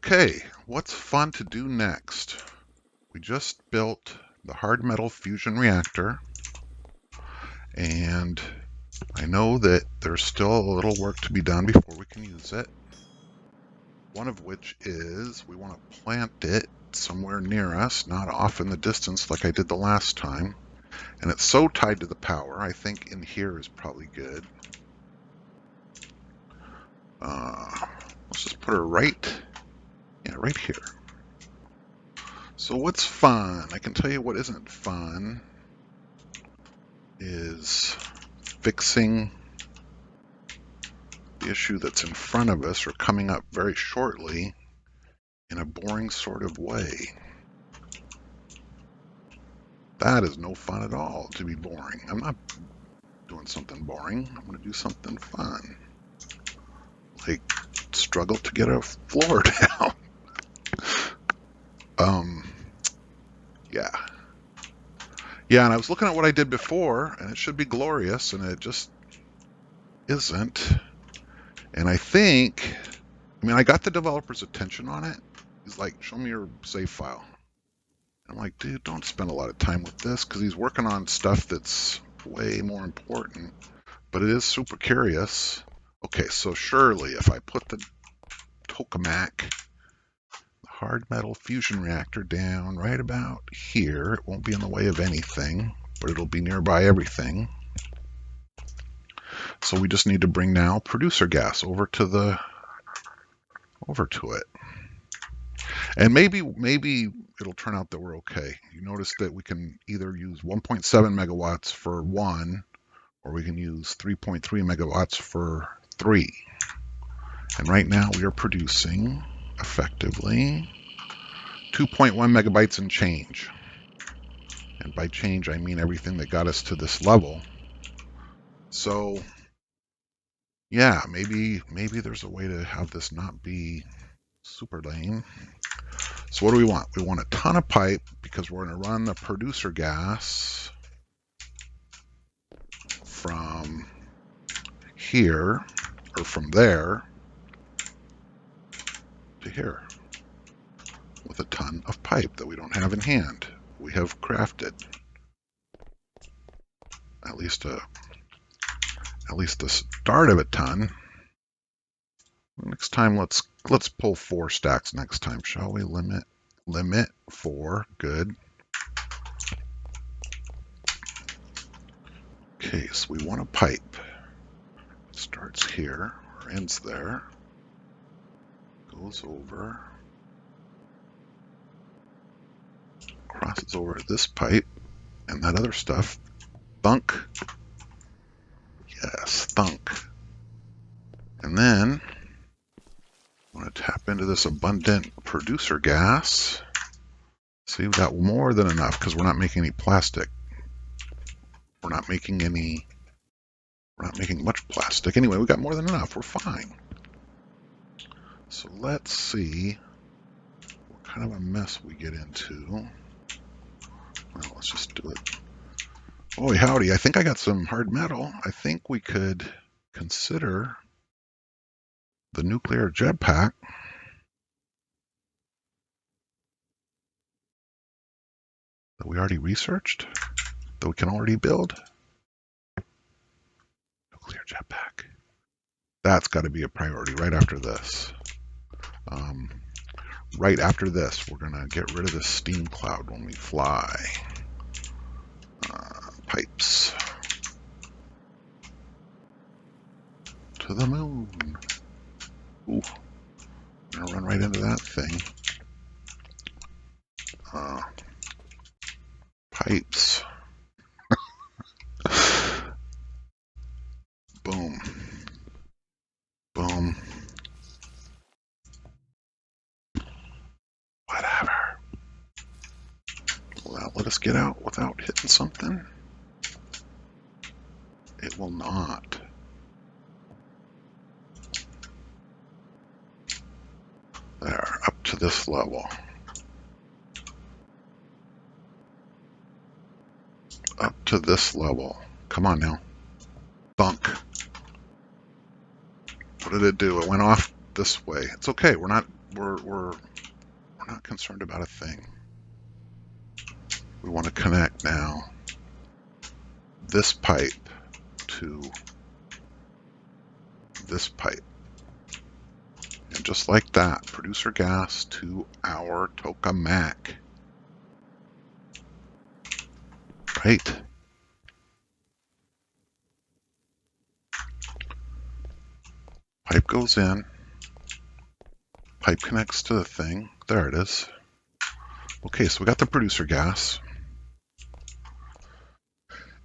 Okay, what's fun to do next? We just built the hard metal fusion reactor, and I know that there's still a little work to be done before we can use it. One of which is we want to plant it somewhere near us, not off in the distance like I did the last time. And it's so tied to the power, I think in here is probably good. Let's just put her right here. So what's fun? I can tell you what isn't fun is fixing the issue that's in front of us or coming up very shortly in a boring sort of way. That is no fun at all, to be boring. I'm not doing something boring. I'm going to do something fun. Like struggle to get a floor down. Yeah, and I was looking at what I did before, and it should be glorious, and it just isn't. And I mean, I got the developer's attention on it. He's like, show me your save file. I'm like, dude, don't spend a lot of time with this, because he's working on stuff that's way more important. But it is super curious. Okay, so surely if I put the Tokamak hard metal fusion reactor down right about here, it won't be in the way of anything, but it'll be nearby everything. So we just need to bring now producer gas over to it. And maybe it'll turn out that we're okay. You notice that we can either use 1.7 megawatts for 1, or we can use 3.3 megawatts for 3. And right now we are producing effectively 2.1 megabytes and change. And by change, I mean everything that got us to this level. So yeah, maybe there's a way to have this not be super lame. So what do we want? We want a ton of pipe because we're going to run the producer gas from here, or from there to here, with a ton of pipe that we don't have in hand. We have crafted at least the start of a ton. Next time, let's pull 4 stacks next time, shall we? Limit 4. Good. Okay, so we want a pipe. It starts here or ends there. Goes over. Crosses over this pipe and that other stuff. Thunk. Yes, thunk. And then I want to tap into this abundant producer gas. See, we've got more than enough because we're not making any plastic. We're not making much plastic. Anyway, we got more than enough. We're fine. So let's see what kind of a mess we get into. Well, let's just do it. Boy, howdy, I think I got some hard metal. I think we could consider the nuclear jetpack. That we already researched, that we can already build. Nuclear jetpack. That's got to be a priority right after this. Right after this, we're going to get rid of the steam cloud when we fly. Pipes. To the moon. Ooh. I'm going to run right into that thing. Pipes. Boom. Boom. Whatever. Will that let us get out without hitting something? It will not. There, up to this level. Up to this level. Come on now. Thunk. What did it do? It went off this way. It's okay. We're not we're not concerned about a thing. We want to connect now this pipe to this pipe. And just like that, producer gas to our Tokamak. Right? Pipe goes in. Pipe connects to the thing. There it is. Okay, so we got the producer gas.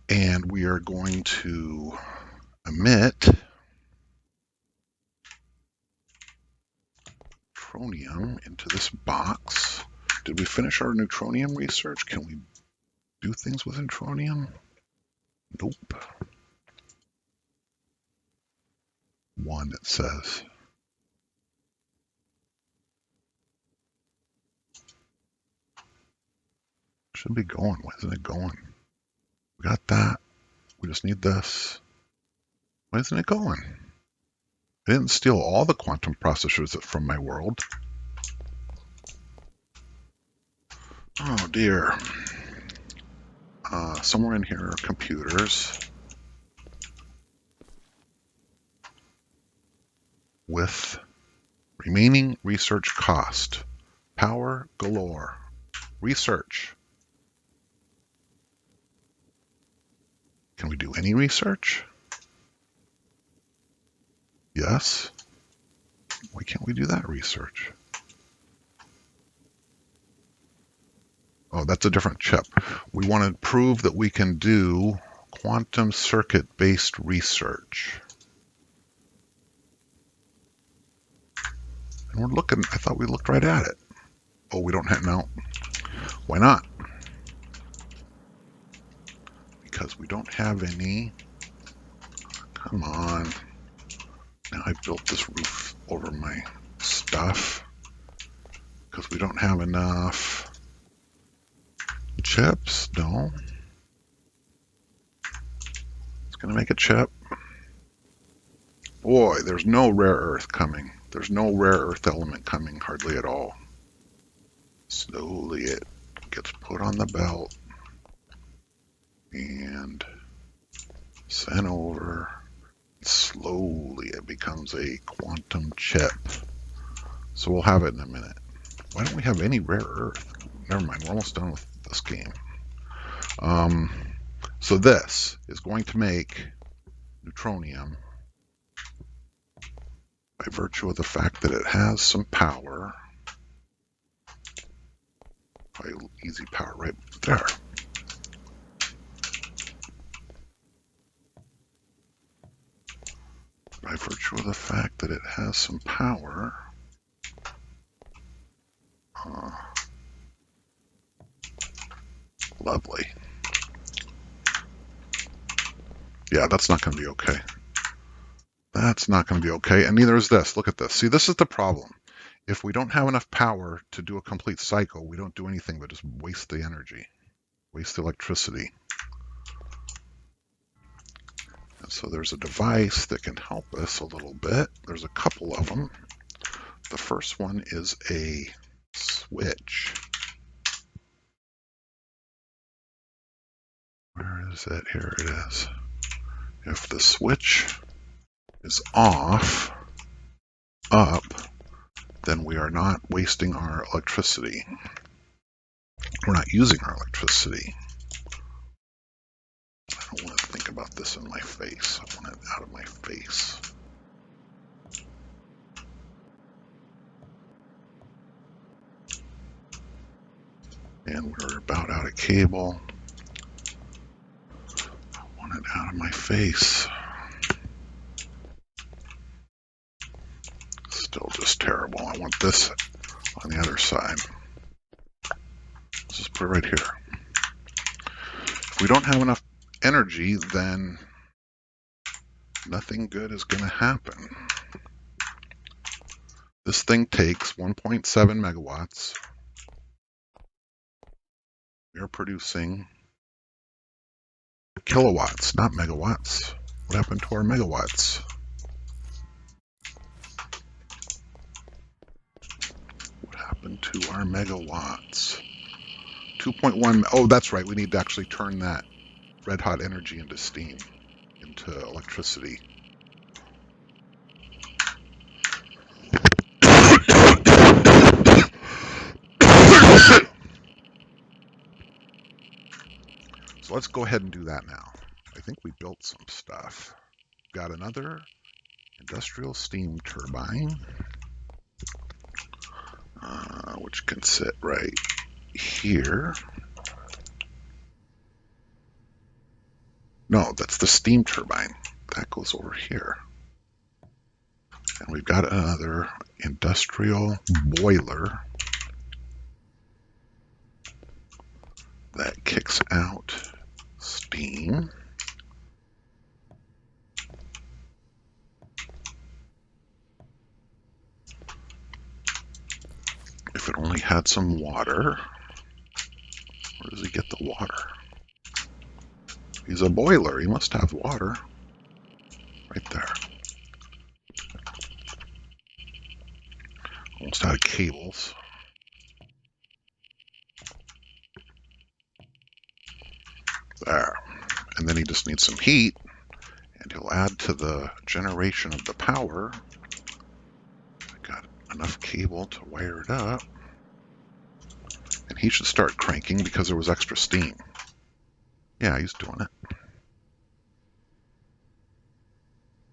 And we are going to emit neutronium into this box. Did we finish our neutronium research? Can we do things with neutronium? Nope. 1, it says. Should be going. Why isn't it going? We got that. We just need this. Why isn't it going? I didn't steal all the quantum processors from my world. Oh dear. Somewhere in here are computers with remaining research cost. Power galore. Research. Can we do any research? Yes. Why can't we do that research? Oh, that's a different chip. We want to prove that we can do quantum circuit-based research. And we're looking, I thought we looked right at it. Oh, we don't have, no. Why not? Because we don't have any. Come on. Now I built this roof over my stuff. Because we don't have enough chips. No. It's going to make a chip. Boy, there's no rare earth coming. There's no rare earth element coming hardly at all. Slowly it gets put on the belt and sent over. Slowly it becomes a quantum chip. So we'll have it in a minute. Why don't we have any rare earth? Never mind, we're almost done with this game. So this is going to make neutronium by virtue of the fact that it has some power. Probably easy power right there. By virtue of the fact that it has some power, lovely. Yeah, that's not going to be okay. That's not going to be okay, and neither is this. Look at this. See, this is the problem. If we don't have enough power to do a complete cycle, we don't do anything but just waste the energy, waste the electricity. And so there's a device that can help us a little bit. There's a couple of them. The first one is a switch. Where is it? Here it is. If the switch is off, up, then we are not wasting our electricity. We're not using our electricity. I don't want to think about this in my face. I want it out of my face. And we're about out of cable. I want it out of my face. Still just terrible. I want this on the other side. Let's just put it right here. If we don't have enough energy, then nothing good is going to happen. This thing takes 1.7 megawatts. We are producing kilowatts, not megawatts. What happened to our megawatts? happened to our megawatts? 2.1. Oh, that's right. We need to actually turn that red hot energy into steam, into electricity. So let's go ahead and do that now. I think we built some stuff. Got another industrial steam turbine, which can sit right here. No, that's the steam turbine. That goes over here. And we've got another industrial boiler that kicks out steam. If it only had some water. Where does he get the water? He's a boiler. He must have water. Right there. Almost out of cables. There. And then he just needs some heat. And he'll add to the generation of the power. I got enough cable to wire it up. And he should start cranking because there was extra steam. Yeah, he's doing it.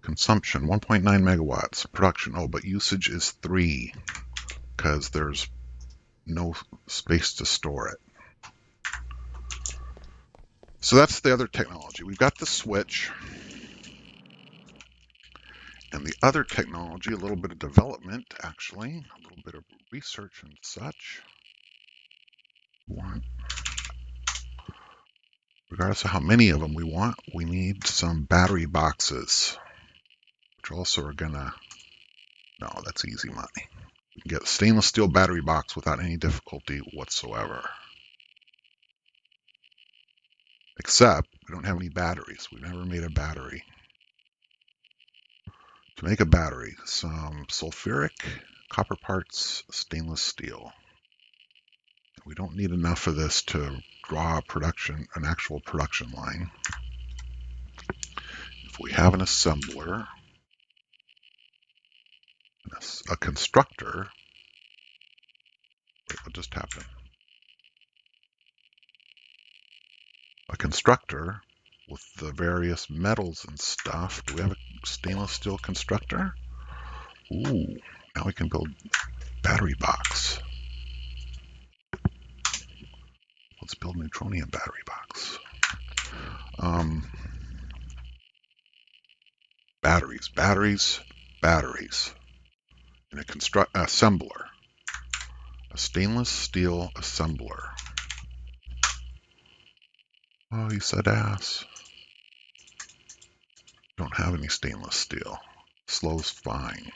Consumption, 1.9 megawatts. Production, oh, but usage is 3 because there's no space to store it. So that's the other technology. We've got the switch. And the other technology, a little bit of development, actually, a little bit of research and such. Regardless of how many of them we want, we need some battery boxes, which also are gonna, no, that's easy money. We can get a stainless steel battery box without any difficulty whatsoever. Except we don't have any batteries. We've never made a battery. To make a battery, some sulfuric, copper parts, stainless steel. We don't need enough of this to draw an actual production line. If we have an assembler, a constructor, wait, what just happened? A constructor with the various metals and stuff. Do we have a stainless steel constructor? Ooh, now we can build battery box. Let's build neutronium battery box. Batteries. And a assembler. A stainless steel assembler. Oh, he said ass. Don't have any stainless steel. Slow's fine.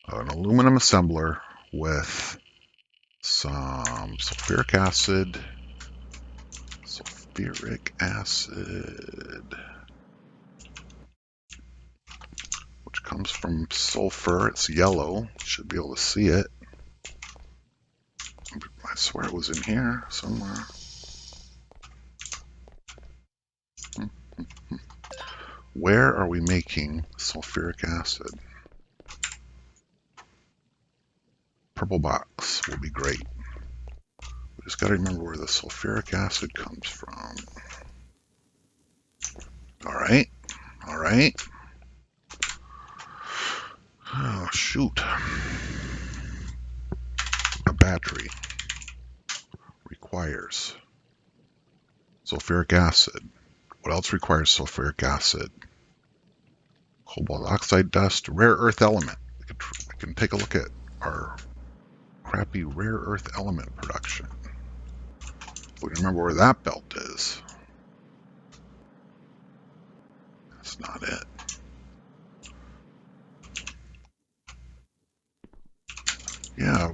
An aluminum assembler with some sulfuric acid. Which comes from sulfur. It's yellow. Should be able to see it. I swear it was in here somewhere. Where are we making sulfuric acid? Purple box will be great. We just got to remember where the sulfuric acid comes from. All right. Oh, shoot. A battery requires sulfuric acid. What else requires sulfuric acid? Cobalt oxide dust, rare earth element. We can take a look at our crappy rare earth element production. We remember where that belt is. That's not it. Yeah,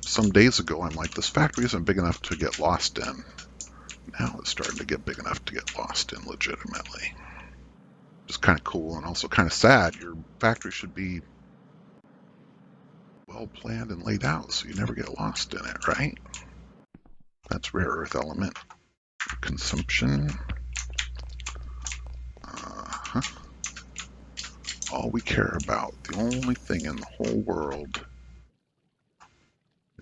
some days ago I'm like, this factory isn't big enough to get lost in. Now it's starting to get big enough to get lost in legitimately. Just kind of cool and also kind of sad. Your factory should be well planned and laid out so you never get lost in it, right? That's rare earth element consumption. All we care about, the only thing in the whole world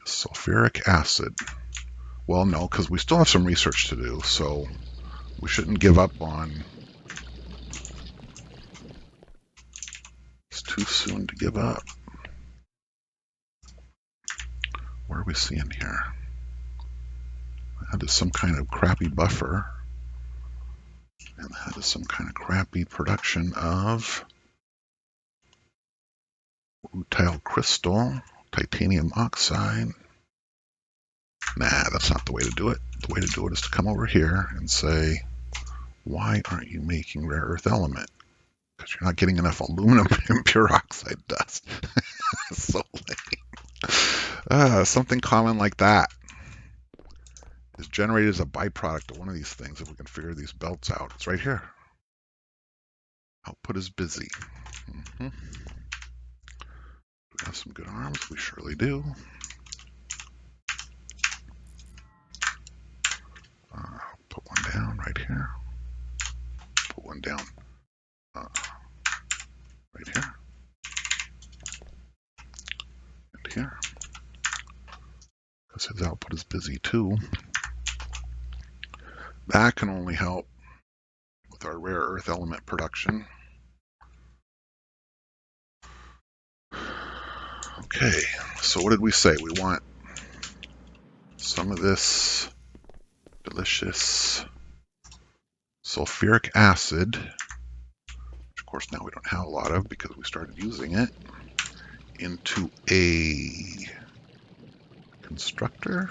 is sulfuric acid. Well, no, because we still have some research to do, so we shouldn't give up on. It's too soon to give up. What are we seeing here? That is some kind of crappy buffer. And that is some kind of crappy production of rutile crystal, titanium oxide. Nah, that's not the way to do it. The way to do it is to come over here and say, why aren't you making rare earth element? Because you're not getting enough aluminum and pure oxide dust. So lame. Something common like that is generated as a byproduct of one of these things. If we can figure these belts out, it's right here. Output is busy. Do we have some good arms? We surely do. Put one down right here. Put one down right here. And here. Because his output is busy too. That can only help with our rare earth element production. Okay, so what did we say? We want some of this delicious sulfuric acid, which of course now we don't have a lot of because we started using it, into a constructor,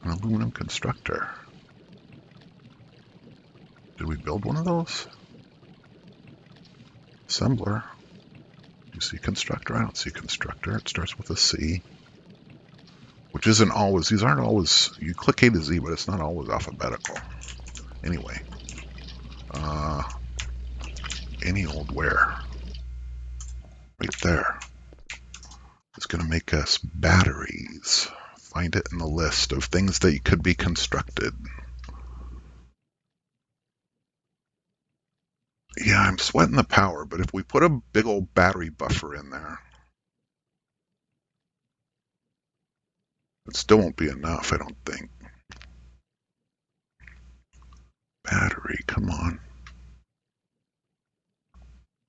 an aluminum constructor. Did we build one of those? Assembler. You see constructor? I don't see constructor. It starts with a C, which isn't always, these aren't always, you click A to Z, but it's not always alphabetical. Anyway, any old where, right there, is going to make us batteries. Find it in the list of things that could be constructed. Yeah, I'm sweating the power, but if we put a big old battery buffer in there, it still won't be enough, I don't think. Battery, come on.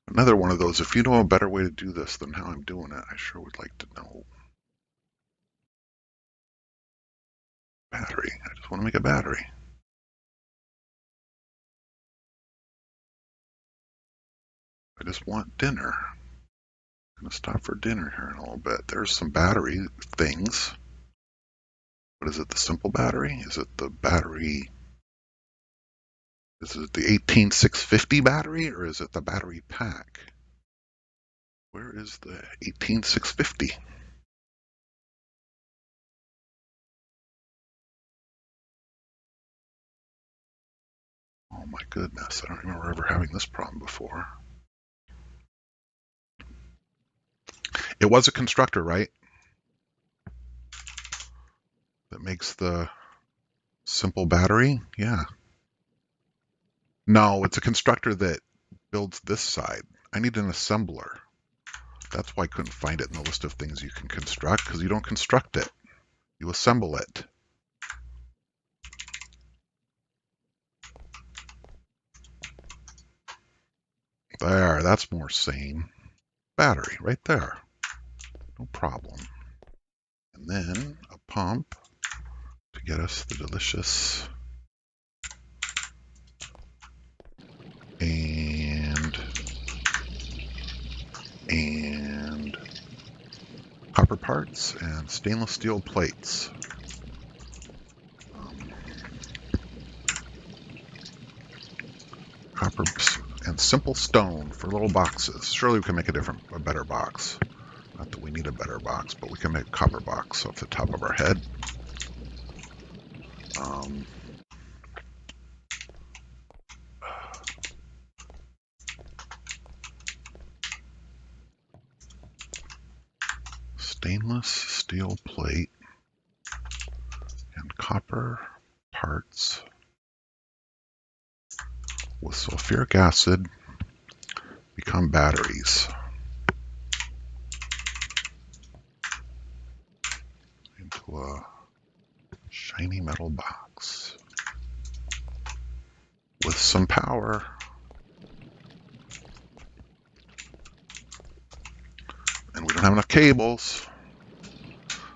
Another one of those, if you know a better way to do this than how I'm doing it, I sure would like to know. Battery, I just want to make a battery. I just want dinner. I'm going to stop for dinner here in a little bit. There's some battery things. What is it, the simple battery? Is it the battery, is it the 18650 battery, or is it the battery pack? Where is the 18650? Oh my goodness, I don't remember ever having this problem before. It was a constructor, right? That makes the simple battery? Yeah. No, it's a constructor that builds this side. I need an assembler. That's why I couldn't find it in the list of things you can construct, because you don't construct it. You assemble it. There, that's more sane. Battery, right there. No problem. And then a pump to get us the delicious and copper parts and stainless steel plates. Copper and simple stone for little boxes. Surely we can make a better box. Not that we need a better box, but we can make a copper box off the top of our head. stainless steel plate and copper parts with sulfuric acid become batteries. Into a shiny metal box with some power. And we don't have enough cables.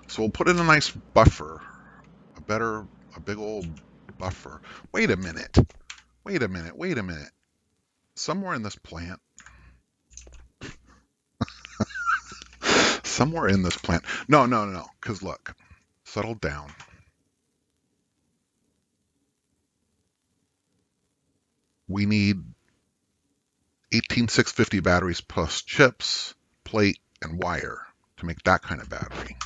So we'll put in a nice buffer, a big old buffer. Wait a minute. Somewhere in this plant, no, because look, settle down. We need 18650 batteries plus chips, plate, and wire to make that kind of battery.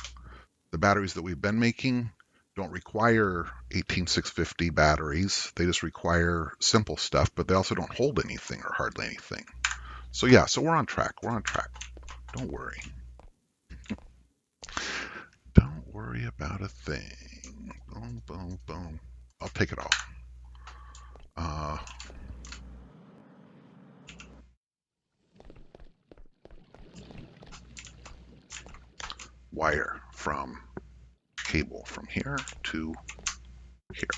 The batteries that we've been making don't require 18650 batteries. They just require simple stuff, but they also don't hold anything or hardly anything. So yeah, so we're on track. Don't worry. Don't worry about a thing. Boom, boom, boom. I'll take it all. Wire from cable from here to here.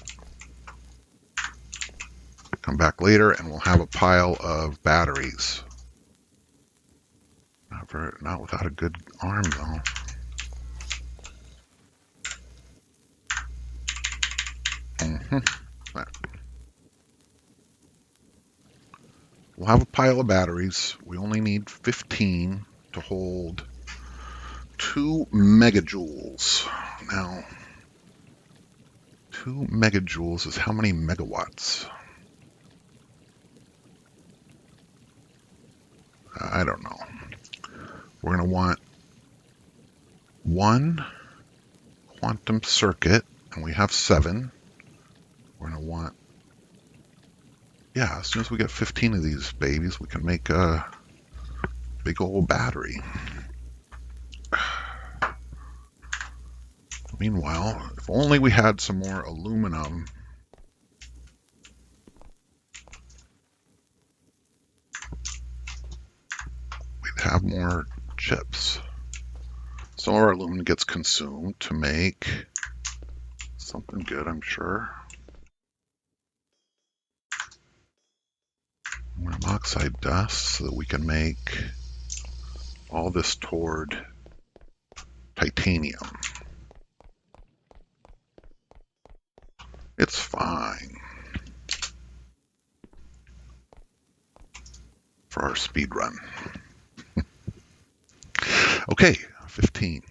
Come back later and we'll have a pile of batteries. Not without a good arm though. We'll have a pile of batteries. We only need 15 to hold 2 megajoules. Now, 2 megajoules is how many megawatts? I don't know. We're going to want one quantum circuit, and we have 7. We're going to want, yeah, as soon as we get 15 of these babies, we can make a big old battery. Meanwhile, if only we had some more aluminum. We'd have more chips. Some of our aluminum gets consumed to make something good, I'm sure. Aluminum oxide dust so that we can make all this toward titanium. It's fine for our speed run. Okay, 15.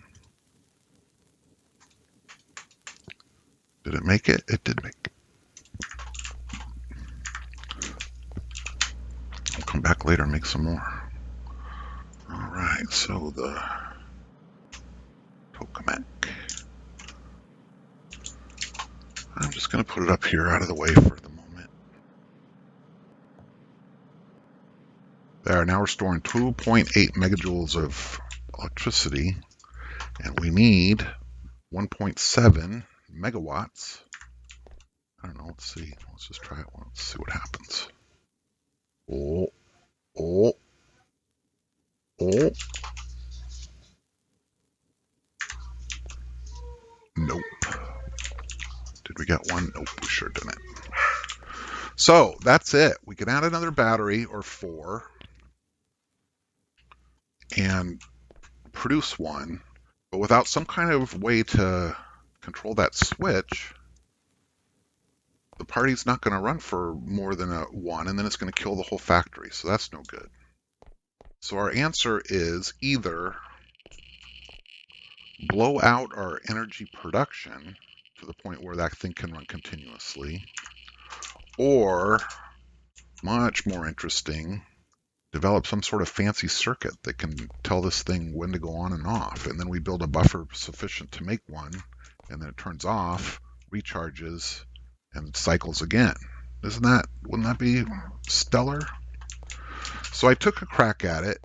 Did it make it? It did make it. We'll come back later and make some more. All right, so the Tokamak. I'm just going to put it up here out of the way for the moment. There, now we're storing 2.8 megajoules of electricity, and we need 1.7 megawatts. I don't know, let's see. Let's just try it. Let's see what happens. Oh. Nope. Did we get one? Nope, we sure didn't. So that's it. We can add another battery or 4 and produce one, but without some kind of way to control that switch, the party's not going to run for more than 1, and then it's going to kill the whole factory. So that's no good. So our answer is either blow out our energy production to the point where that thing can run continuously, or, much more interesting, develop some sort of fancy circuit that can tell this thing when to go on and off, and then we build a buffer sufficient to make one, and then it turns off, recharges, and cycles again. Wouldn't that be stellar? So I took a crack at it.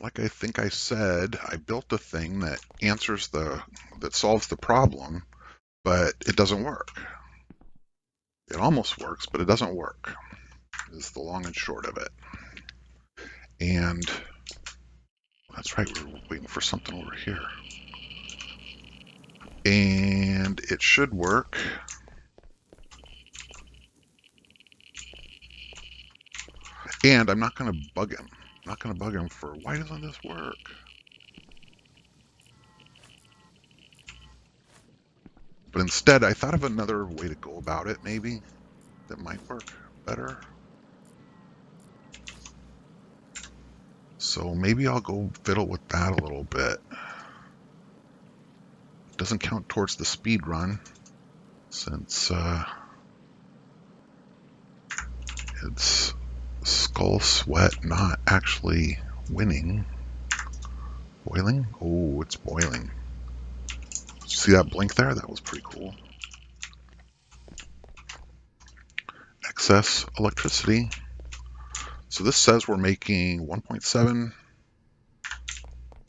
like I think I said, I built a thing that that solves the problem, but it doesn't work. It almost works, but it doesn't work, is the long and short of it. And that's right, we're waiting for something over here. And it should work. And I'm not going to bug him. I'm not going to bug him for, why doesn't this work? But instead, I thought of another way to go about it, maybe, that might work better. So maybe I'll go fiddle with that a little bit. It doesn't count towards the speed run, since it's skull sweat, not actually winning. Boiling? Oh, it's boiling. See that blink there? That was pretty cool. Excess electricity. So this says we're making 1.7,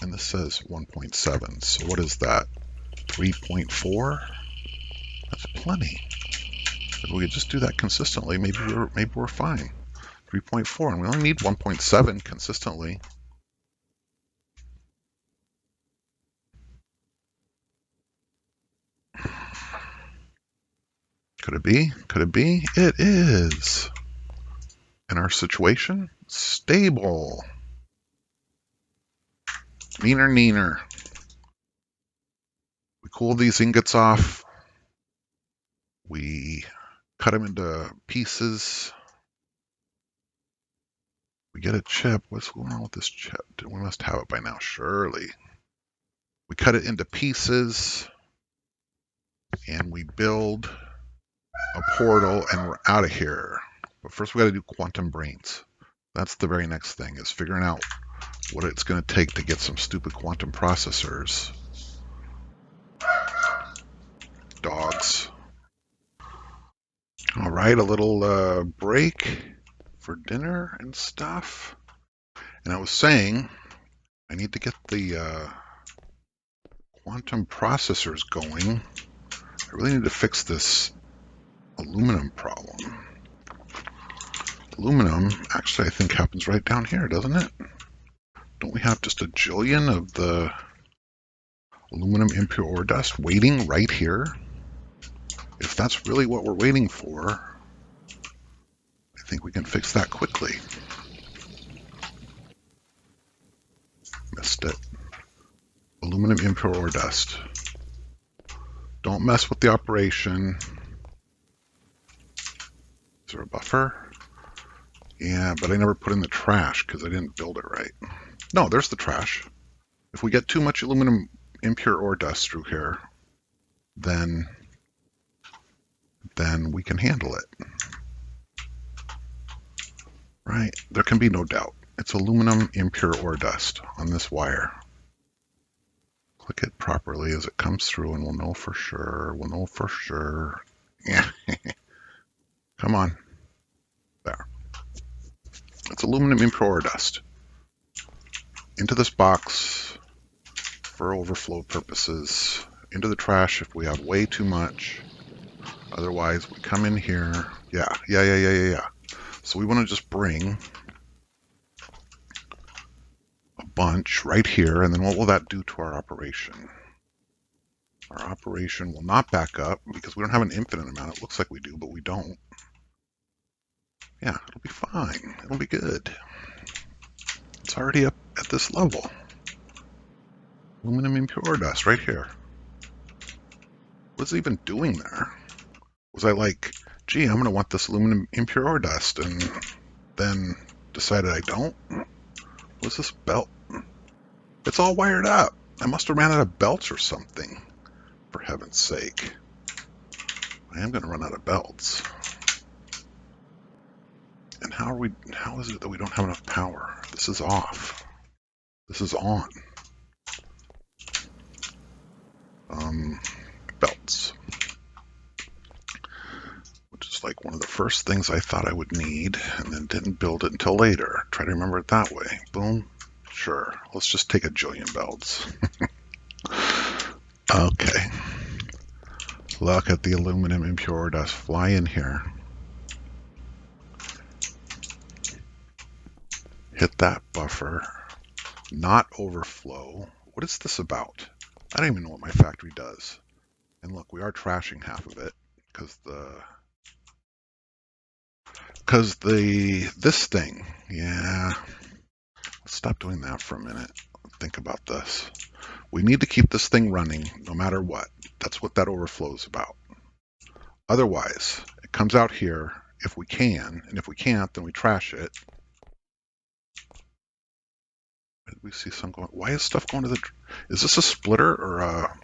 and this says 1.7. So what is that? 3.4? That's plenty. If we could just do that consistently, maybe we're fine. 3.4, and we only need 1.7 consistently. Could it be? Could it be? It is. In our situation, stable. Neener, neener. We cool these ingots off. We cut them into pieces. We get a chip. What's going on with this chip? We must have it by now, surely. We cut it into pieces, and we build a portal, and we're out of here. But first we got to do quantum brains. That's the very next thing, is figuring out what it's going to take to get some stupid quantum processors. Dogs. All right, a little break for dinner and stuff. And I was saying, I need to get the quantum processors going. I really need to fix this aluminum problem. Aluminum, actually, I think happens right down here, doesn't it? Don't we have just a jillion of the aluminum impure ore dust waiting right here? If that's really what we're waiting for, I think we can fix that quickly. Missed it. Aluminum impure ore dust. Don't mess with the operation. Is there a buffer? Yeah, but I never put in the trash because I didn't build it right. No, there's the trash. If we get too much aluminum impure ore dust through here, then we can handle it. Right? There can be no doubt. It's aluminum impure ore dust on this wire. Click it properly as it comes through and we'll know for sure. We'll know for sure. Yeah. Come on. There. It's aluminum impure ore dust. Into this box for overflow purposes. Into the trash if we have way too much. Otherwise, we come in here. Yeah. So we want to just bring a bunch right here, and then what will that do to our operation? Our operation will not back up because we don't have an infinite amount. It looks like we do, but we don't. Yeah, it'll be fine. It'll be good. It's already up at this level. Aluminum impure dust right here. What's it even doing there? Was I like, gee, I'm going to want this aluminum impure dust, and then decided I don't? What's this belt? It's all wired up. I must have ran out of belts or something, for heaven's sake. I am going to run out of belts. And how is it that we don't have enough power? This is off. This is on. Belts. Which is like one of the first things I thought I would need, and then didn't build it until later. Try to remember it that way. Boom. Sure. Let's just take a jillion belts. Okay. Look at the aluminum impure dust. Fly in here. Hit that buffer. Not overflow. What is this about? I don't even know what my factory does. And look, we are trashing half of it because this thing. Yeah. Let's stop doing that for a minute. Think about this. We need to keep this thing running no matter what. That's what that overflow is about. Otherwise, it comes out here if we can, and if we can't, then we trash it. Did we see some going? Why is stuff going to the? Is this a splitter or a?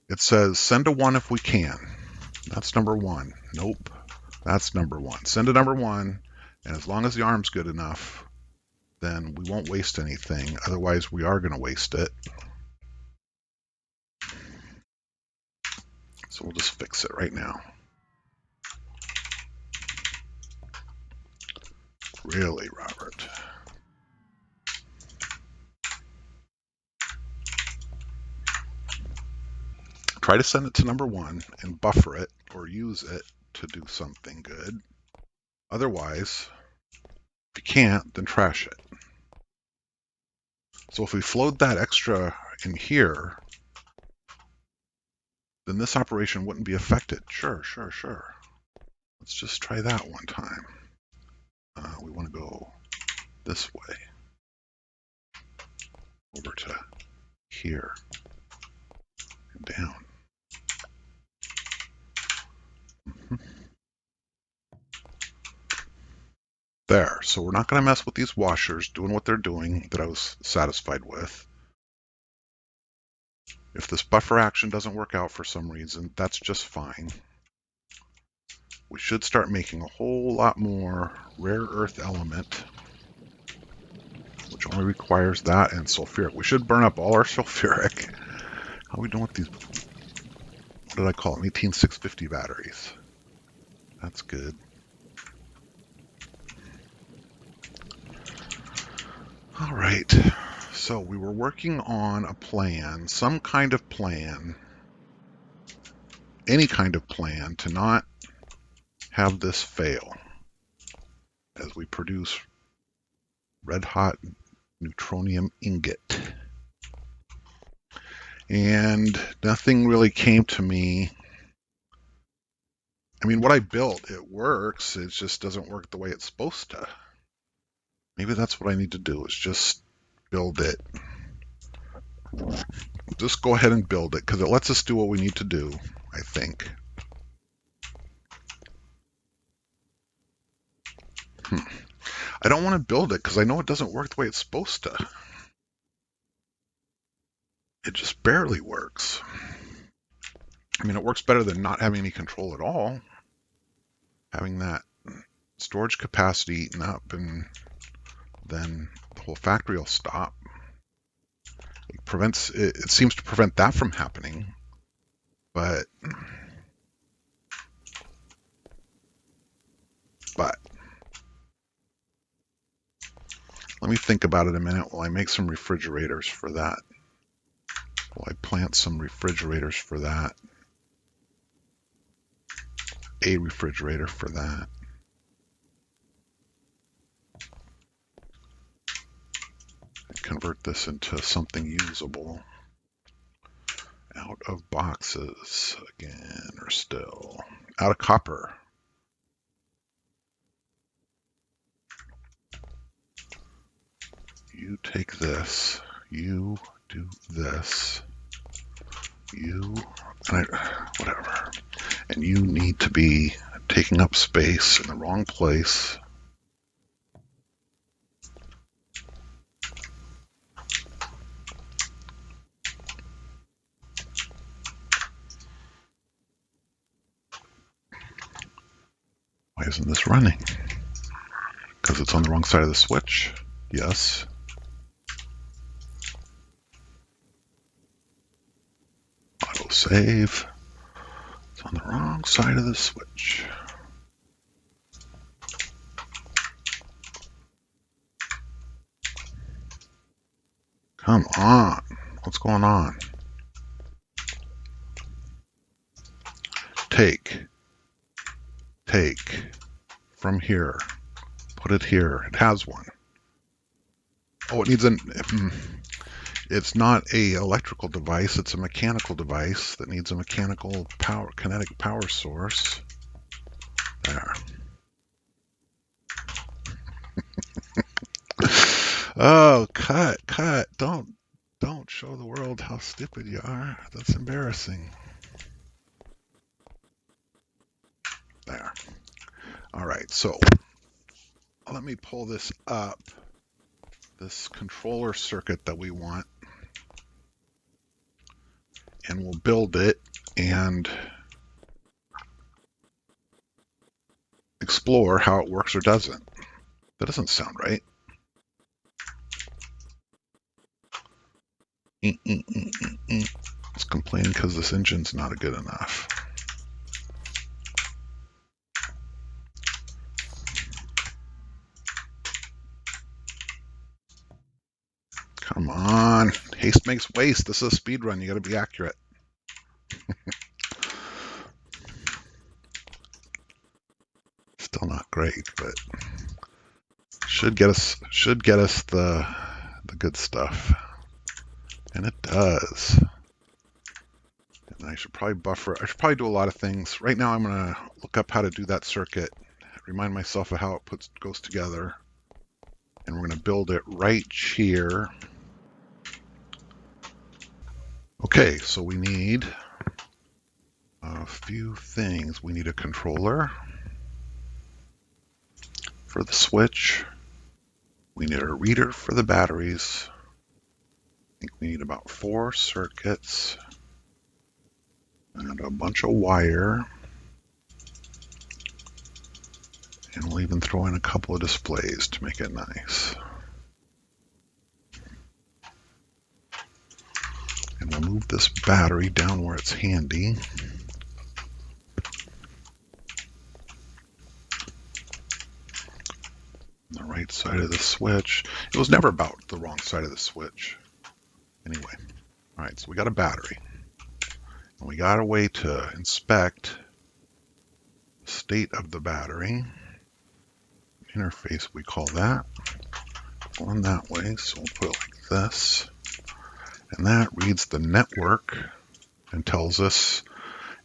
It says send to 1 if we can. That's number 1. Nope. That's number 1. Send to number 1, and as long as the arm's good enough, then we won't waste anything. Otherwise, we are going to waste it. So we'll just fix it right now. Really, Robert? Try to send it to number 1 and buffer it or use it to do something good. Otherwise, if you can't, then trash it. So if we flowed that extra in here, then this operation wouldn't be affected. Sure. Let's just try that one time. We want to go this way, over to here, and down. There. So we're not going to mess with these washers doing what they're doing that I was satisfied with. If this buffer action doesn't work out for some reason, that's just fine. We should start making a whole lot more rare earth element, which only requires that and sulfuric. We should burn up all our sulfuric. How are we doing with these? What did I call them? 18650 batteries. That's good. All right. So we were working on a plan, some kind of plan, any kind of plan to not have this fail as we produce red hot neutronium ingot. And nothing really came to me. I mean, what I built, it works. It just doesn't work the way it's supposed to. Maybe that's what I need to do, is just build it. Just go ahead and build it, because it lets us do what we need to do, I think. I don't want to build it, because I know it doesn't work the way it's supposed to. It just barely works. I mean, it works better than not having any control at all. Having that storage capacity eaten up, and then the whole factory will stop. It seems to prevent that from happening, but let me think about it a minute while I make some refrigerators for that. While I plant some refrigerators for that. A refrigerator for that. Convert this into something usable. Out of boxes again, or still out of copper. You take this, you do this, you, whatever. And you need to be taking up space in the wrong place. Why isn't this running? Because it's on the wrong side of the switch. Yes. Autosave. It's on the wrong side of the switch. Come on. What's going on? Take from here. Put it here. It has one. Oh, it needs an... It's not a electrical device. It's a mechanical device that needs a mechanical power, kinetic power source. There. Oh, cut. Don't show the world how stupid you are. That's embarrassing. There. All right, so let me pull this up, this controller circuit that we want, and we'll build it and explore how it works or doesn't. That doesn't sound right. It's complaining because this engine's not good enough. Come on. Haste makes waste. This is a speed run. You got to be accurate. Still not great, but should get us the good stuff. And it does. And I should probably buffer. I should probably do a lot of things. Right now I'm going to look up how to do that circuit, remind myself of how it goes together. And we're going to build it right here. Okay, so we need a few things. We need a controller for the switch. We need a reader for the batteries. I think we need about 4 circuits and a bunch of wire. And we'll even throw in a couple of displays to make it nice. And we'll move this battery down where it's handy. The right side of the switch. It was never about the wrong side of the switch. Anyway, all right, so we got a battery. And we got a way to inspect the state of the battery. Interface, we call that. Going that way, so we'll put it like this. And that reads the network and tells us,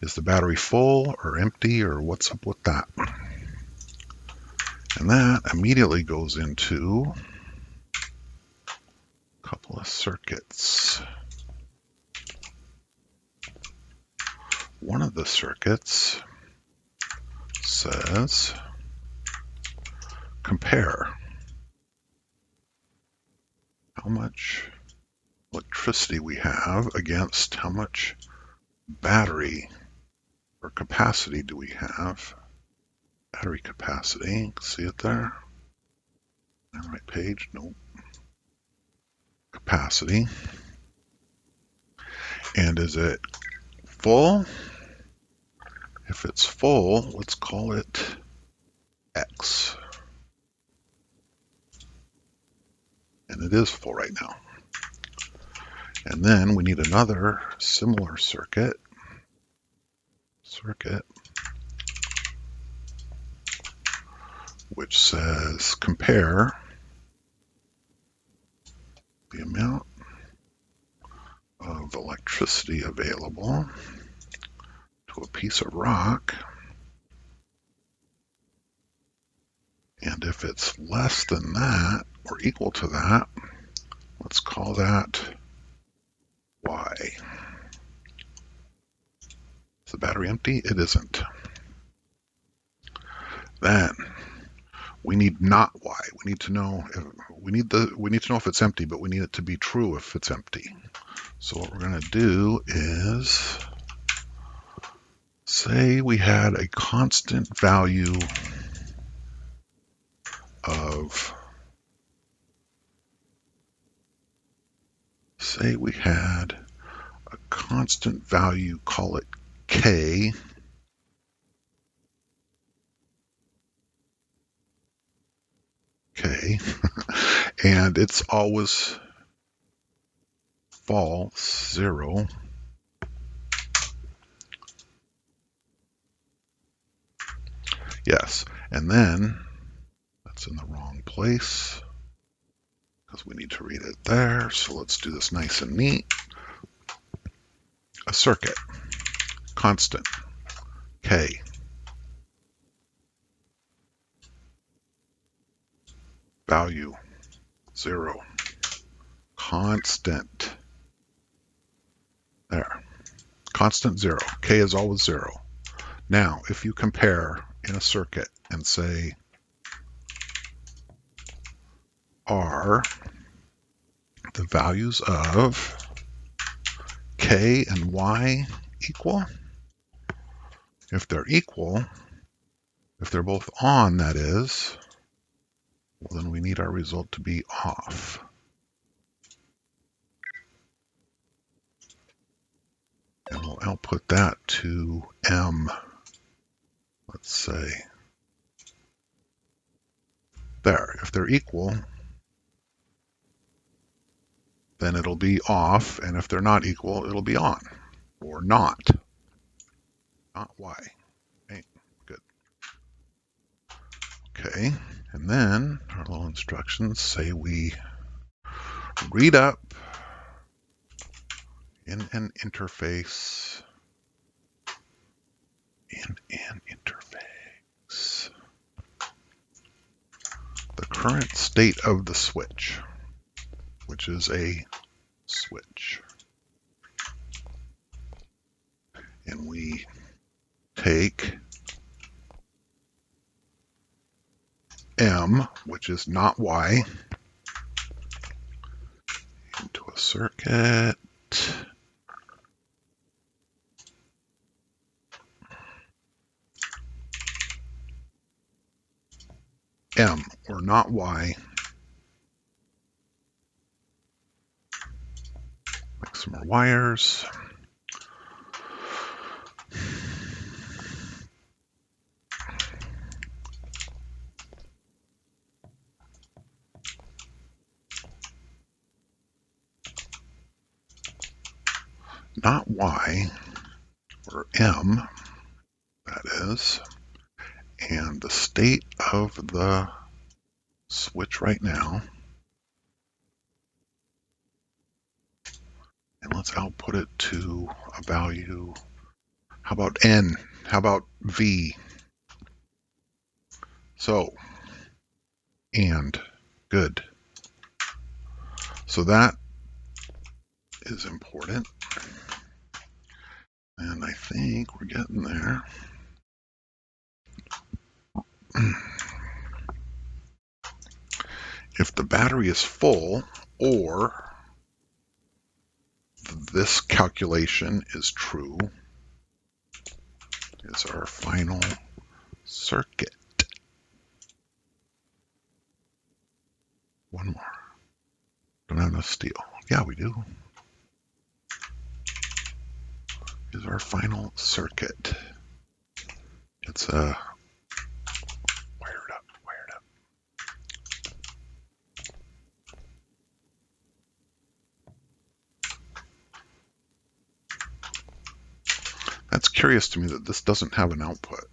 is the battery full or empty or what's up with that? And that immediately goes into a couple of circuits. One of the circuits says compare how much electricity we have against how much battery or capacity do we have. Battery capacity, see it there? On the right page, nope. Capacity. And is it full? If it's full, let's call it X. And it is full right now. And then we need another similar circuit, which says compare the amount of electricity available to a piece of rock. And if it's less than that or equal to that, let's call that Y. Is the battery empty? It isn't. Then we need not Y. We need to know if it's empty, but we need it to be true if it's empty. So what we're going to do is say we had a constant value of, call it K. And it's always false, 0. Yes, and then that's in the wrong place because we need to read it there. So let's do this nice and neat. A circuit, constant, K. Value, 0. Constant. There. Constant 0. K is always 0. Now, if you compare in a circuit and say, are the values of K and Y equal? If they're equal, if they're both on, that is, well, then we need our result to be off. And we'll output that to M. Let's say, there. If they're equal, then it'll be off, and if they're not equal, it'll be on, or not Y. Okay, good. Okay, and then our little instructions say we read up in an interface, the current state of the switch, which is a switch. And we take M, which is not Y, into a circuit. M, or not Y. Make some more wires. Not Y, or M, that is, and the state of the switch right now. And let's output it to a value. How about N? How about V? So, and, good. So that is important. And I think we're getting there. If the battery is full, or this calculation is true, is our final circuit. One more. Don't have enough steel. Yeah, we do. Is our final circuit. It's wired up. That's curious to me that this doesn't have an output.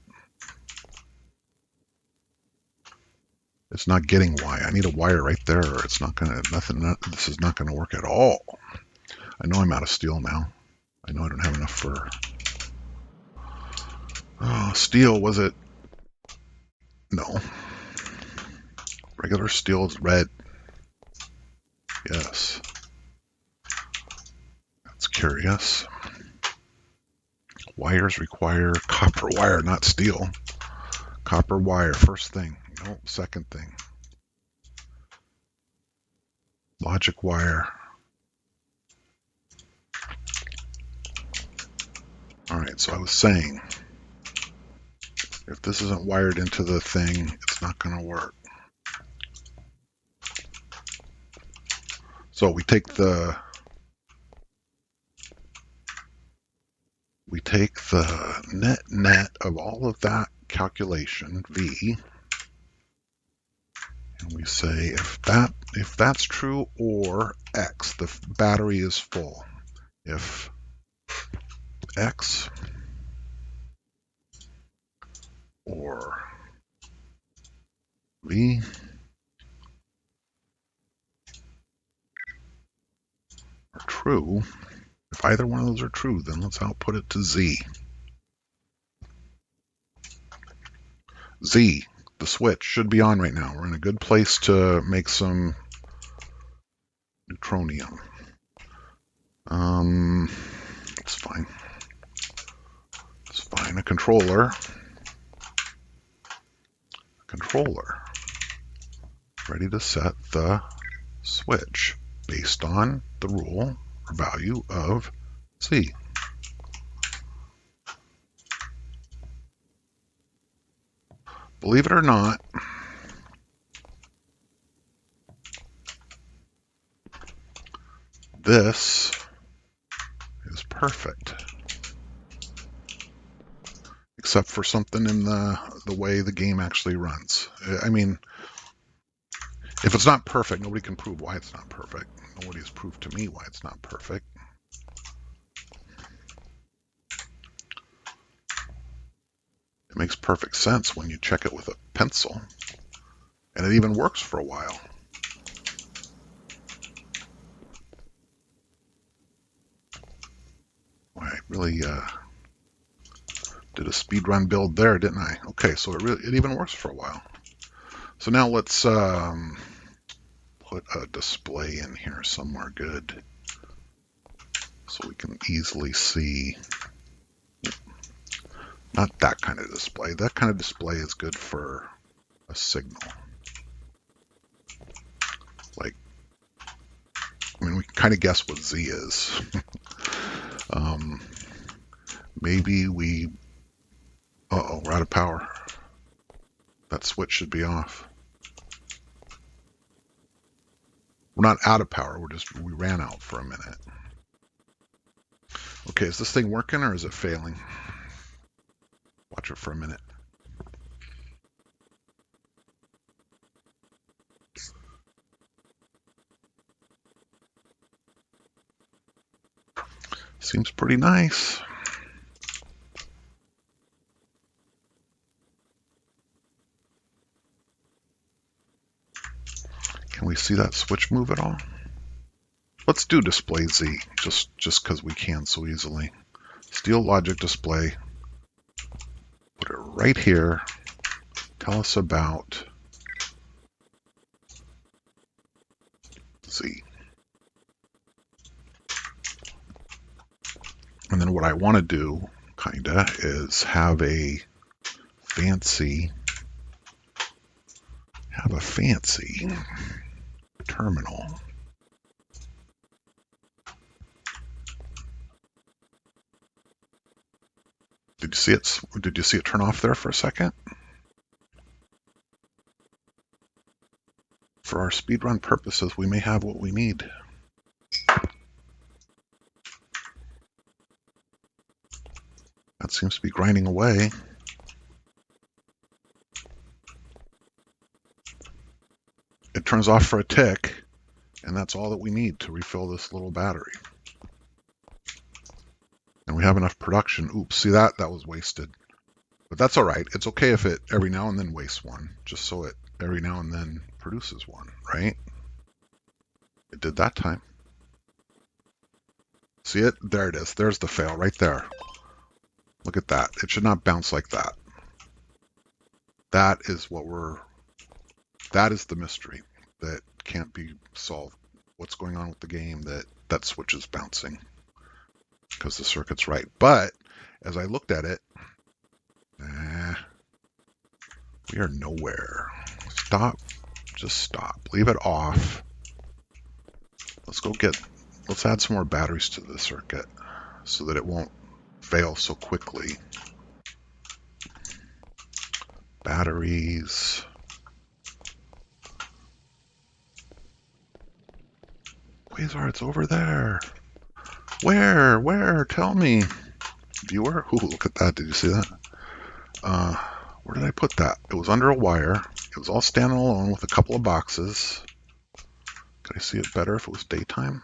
It's not getting Y. I need a wire right there, or it's not gonna, this is not gonna work at all. I know I'm out of steel now. I know I don't have enough for, steel, was it? No. Regular steel is red. Yes. That's curious. Wires require copper wire, not steel. Copper wire, first thing. No, second thing. Logic wire. All right, so I was saying, if this isn't wired into the thing, it's not going to work. So we take the net of all of that calculation, V, And we say if that's true, or X, the battery is full. If X or V are true, if either one of those are true, then let's output it to Z. Z, the switch should be on right now. We're in a good place to make some neutronium. It's fine. It's fine. A controller. Ready to set the switch based on the rule or value of Z. Believe it or not, this is perfect. Except for something in the way the game actually runs. I mean, if it's not perfect, nobody can prove why it's not perfect. Nobody has proved to me why it's not perfect. It makes perfect sense when you check it with a pencil. And it even works for a while. Boy, I really did a speedrun build there, didn't I? Okay, so it even works for a while. So now let's put a display in here somewhere good so we can easily see. Not that kind of display. That kind of display is good for a signal. Like, I mean, we can kind of guess what Z is. Maybe we... Uh-oh, we're out of power. That switch should be off. We're not out of power, we ran out for a minute. Okay, is this thing working or is it failing? Watch it for a minute. Seems pretty nice. Can we see that switch move at all? Let's do display Z, just because we can so easily. Steal logic display. Put it right here. Tell us about Z. And then what I want to do, kinda, is have a fancy terminal. Did you see it? Did you see it turn off there for a second? For our speedrun purposes, we may have what we need. That seems to be grinding away. It turns off for a tick, and that's all that we need to refill this little battery. And we have enough production. Oops, see that? That was wasted. But that's all right. It's okay if it every now and then wastes one, just so it every now and then produces one, right? It did that time. See it? There it is. There's the fail right there. Look at that. It should not bounce like that. That is the mystery that can't be solved. What's going on with the game that switch is bouncing? Because the circuit's right. But as I looked at it, we are nowhere. Stop. Just stop. Leave it off. Let's add some more batteries to the circuit so that it won't fail so quickly. Batteries. Quasar, it's over there. Where? Tell me. Viewer? Ooh, look at that. Did you see that? Where did I put that? It was under a wire. It was all standing alone with a couple of boxes. Could I see it better if it was daytime?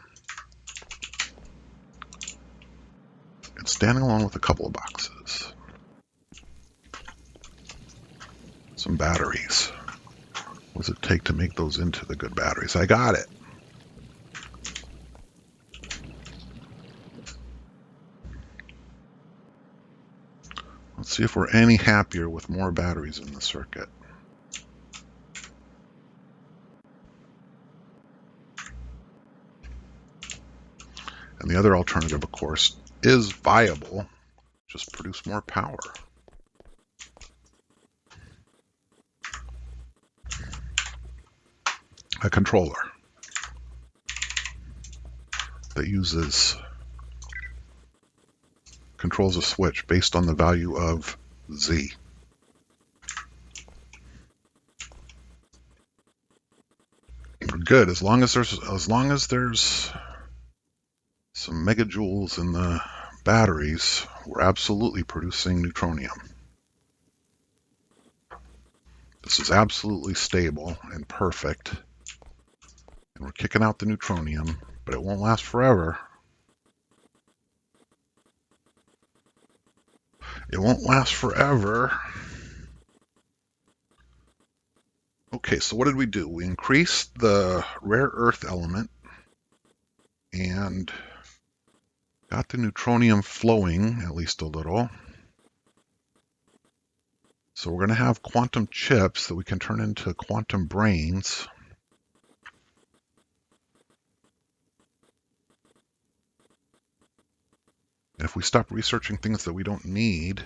It's standing alone with a couple of boxes. Some batteries. What does it take to make those into the good batteries? I got it. Let's see if we're any happier with more batteries in the circuit. And the other alternative, of course, is viable. Just produce more power. A controller that controls a switch based on the value of Z. We're good as long as there's some megajoules in the batteries. We're absolutely producing neutronium. This is absolutely stable and perfect. And we're kicking out the neutronium, but it won't last forever. It won't last forever. Okay, so what did we do? We increased the rare earth element and got the neutronium flowing at least a little. So we're going to have quantum chips that we can turn into quantum brains. And if we stop researching things that we don't need,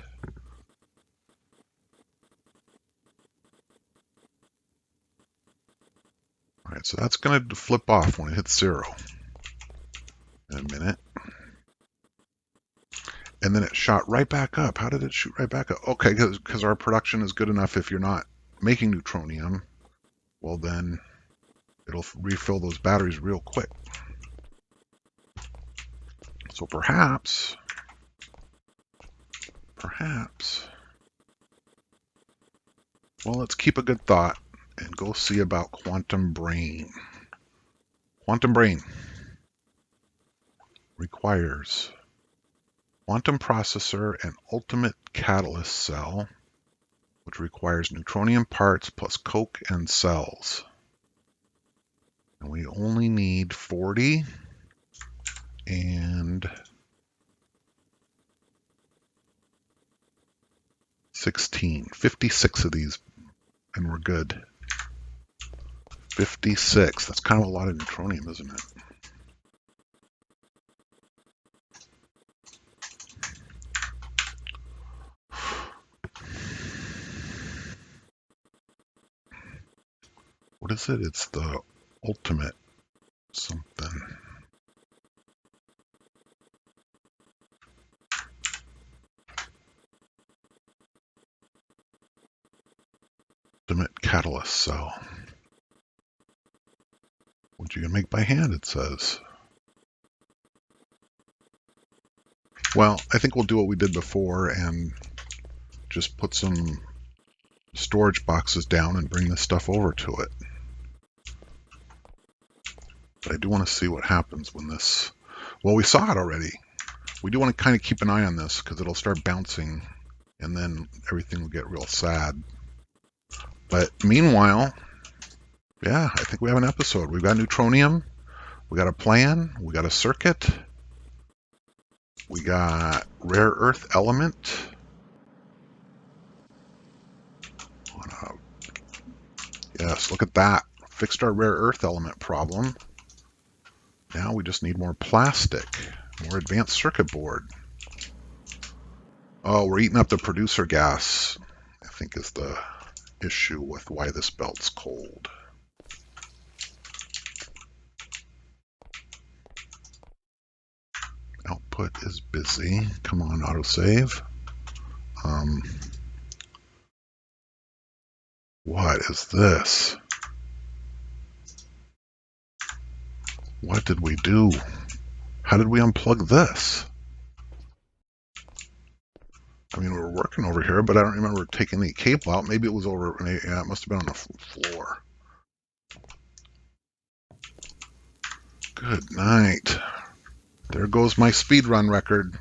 all right, so that's going to flip off when it hits 0 in a minute. And then it shot right back up. How did it shoot right back up? Okay, because our production is good enough if you're not making neutronium, well then it'll refill those batteries real quick. So perhaps, well, let's keep a good thought and go see about quantum brain. Quantum brain requires quantum processor and ultimate catalyst cell, which requires neutronium parts plus coke and cells. And we only need 40 and 16, 56 of these, and we're good. 56, that's kind of a lot of neutronium, isn't it? What is it? It's the ultimate something. Ultimate catalyst cell. What you can make by hand, it says. Well, I think we'll do what we did before and just put some storage boxes down and bring this stuff over to it. But I do want to see what happens when this... Well, we saw it already. We do want to kind of keep an eye on this because it'll start bouncing and then everything will get real sad. But meanwhile, yeah, I think we have an episode. We've got neutronium, we got a plan, we got a circuit, we got rare earth element. Yes, look at that. Fixed our rare earth element problem. Now we just need more plastic, more advanced circuit board. Oh, we're eating up the producer gas, I think is the issue with why this belt's cold. Output is busy. Come on, autosave. What is this? What did we do? How did we unplug this? I mean, we were working over here, but I don't remember taking the cable out. Maybe it was over. Yeah, it must have been on the floor. Good night. There goes my speedrun record.